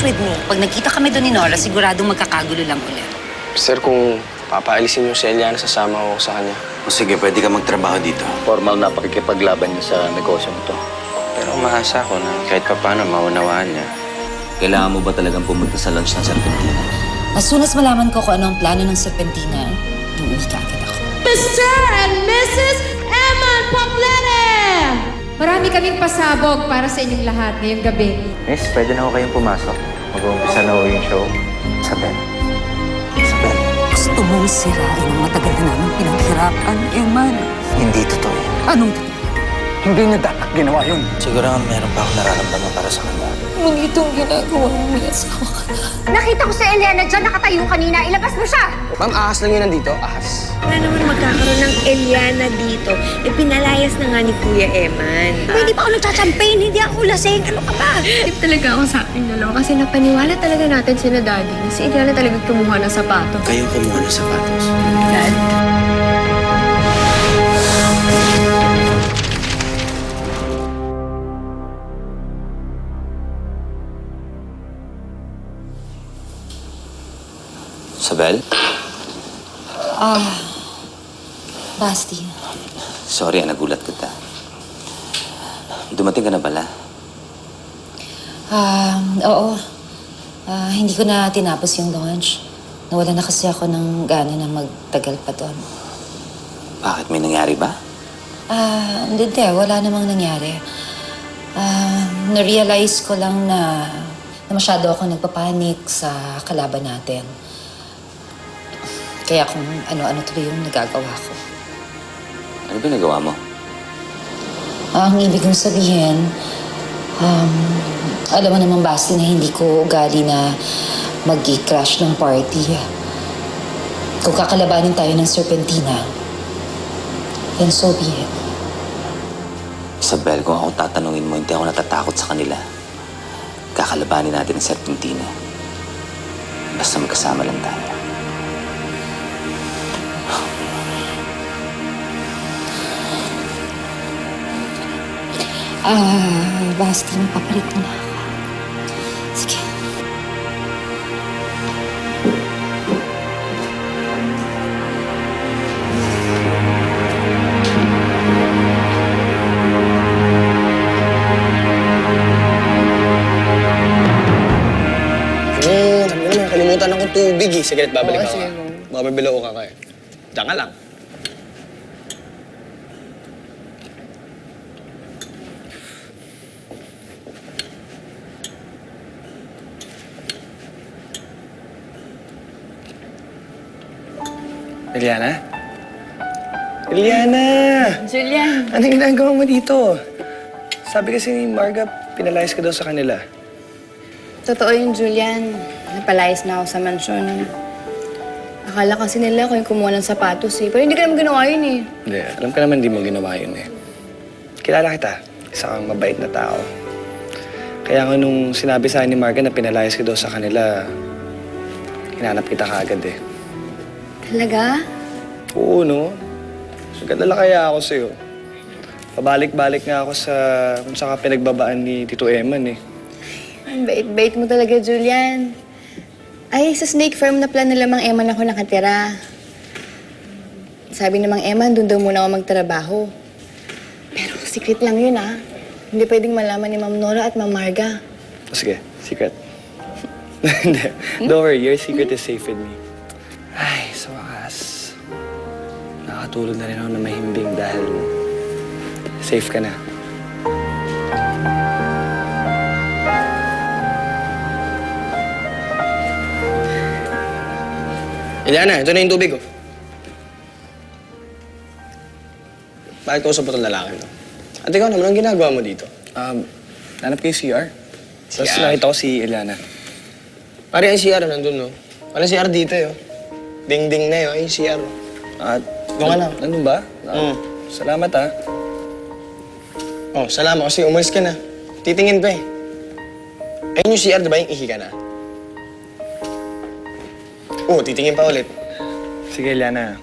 with me. Pag nagkita kami doon ni Nora, siguradong magkakagulo lang ulit. Sir, kung papaalisin niyo si Eliana, sasama ko sa kanya. O sige, pwede ka magtrabaho dito. Formal na pakikipaglaban niya sa negosyo nito. Pero umaasa ko na kahit pa paano maunawaan niya. Kailangan mo ba talagang pumunta sa lunch ng Serpentina? As soon as malaman ko kung ano ang plano ng Serpentina, uuwi ka agad ako. Mr. and Mrs. Eman Poblete! Marami kaming pasabog para sa inyong lahat ngayong gabi. Miss, pwede na ho kayong pumasok. Mag-uumpisa na ho yung show. Isabel. Isabel. Gusto mong sirain ang matagal na namin pinaghirapan, Eman. Hindi totoo yan. Anong totoo? Hindi niya dapat ginawa yun. Siguro nga meron pa akong nararamdaman para sa kanya. Mali itong ginagawa mo, may asawa ka na. Nakita ko si Eliana dyan, nakatayo kanina. Ilabas mo siya! Ma'am, ahas lang yun nandito. Ahas. Wala naman magkakaroon ng Eliana dito. Pinalayas na nga ni Kuya Eman. Hindi pa ako nagchachampagne, hindi ako lasing. Ano ka ba? Tip talaga ako sa ating dalawa kasi napaniwala talaga natin sina Daddy na si Eliana talaga kumuha ng sapato. Kayong kumuha ng sapatos. Dad? Isabel? Basti. Sorry, nagulat kita. Dumating ka na pala? Oo. Hindi ko na tinapos yung lunch. Nawala na kasi ako ng gana na magtagal pa doon. Bakit? May nangyari ba? Hindi. Wala namang nangyari. Na-realize ko lang na masyado ako nagpapanik sa kalaban natin. Kaya kung ano-ano tuloy yung nagagawa ko. Ano ba nagawa mo? Ang ibig kong sabihin, alam mo naman, Basti, na hindi ko ugali na mag-i-crash ng party. Kung kakalabanin tayo ng Serpentina, then so be it. Isabel, kung ako tatanungin mo, hindi ako natatakot sa kanila. Kakalabanin natin ang Serpentina. Basta magkasama lang tayo. Basti, mapapalit mo na ako. Sige. Nakalimutan akong tubig eh. Sige, babalik ako. Mabibilo ka kaya. Diyan ka lang. Eliana? Eliana! Julian! Anong ginagawa mo dito? Sabi kasi ni Marga, pinalayas ka daw sa kanila. Totoo yun, Julian. Napalayas na ako sa mansyon. Akala kasi nila ko yung kumuha ng sapatos eh. Pero hindi ka naman ginawa yun eh. Hindi, alam ka naman hindi mo ginawa yun eh. Kilala kita. Isa kang mabait na tao. Kaya nga nung sinabi sa akin ni Marga na pinalayas ka daw sa kanila, hinanap kita kaagad eh. Talaga? Oo, no? Nagdala kaya ako sa'yo. Pabalik-balik nga ako sa kung saan ka pinagbabaan ni Tito Eman eh. Ang bait-bait mo talaga, Julian. Ay, sa Snake Farm na plan nila Mang Eman ako nakatira. Sabi ni Mang Eman, doon daw muna ako magtrabaho. Pero secret lang yun, ah. Hindi pwedeng malaman ni Ma'am Nora at Ma'am Marga. O sige, secret. Hindi. Don't worry, your secret is safe with me. Ay, sa wakas. Nakatulog na rin ako na mahimbing dahil safe ka na. Eliana, ito na yung tubig ko. Bakit ko sa putong lalaki to? At ikaw naman, anong ginagawa mo dito? Nanap ko yung CR. Tapos nakita ko si Eliana. Pare, yung CR nandun, no? Walang CR dito, yo. Ding-ding na, yo. Ay, yung CR. Doon ka lang. Nandun ba? Salamat, ah. Oh, salamat kasi umalis ka na. Titingin pa eh. Ayun yung CR, di ba? Yung ihi ka na. Oo, titingin pa ulit. Sige, Eliana.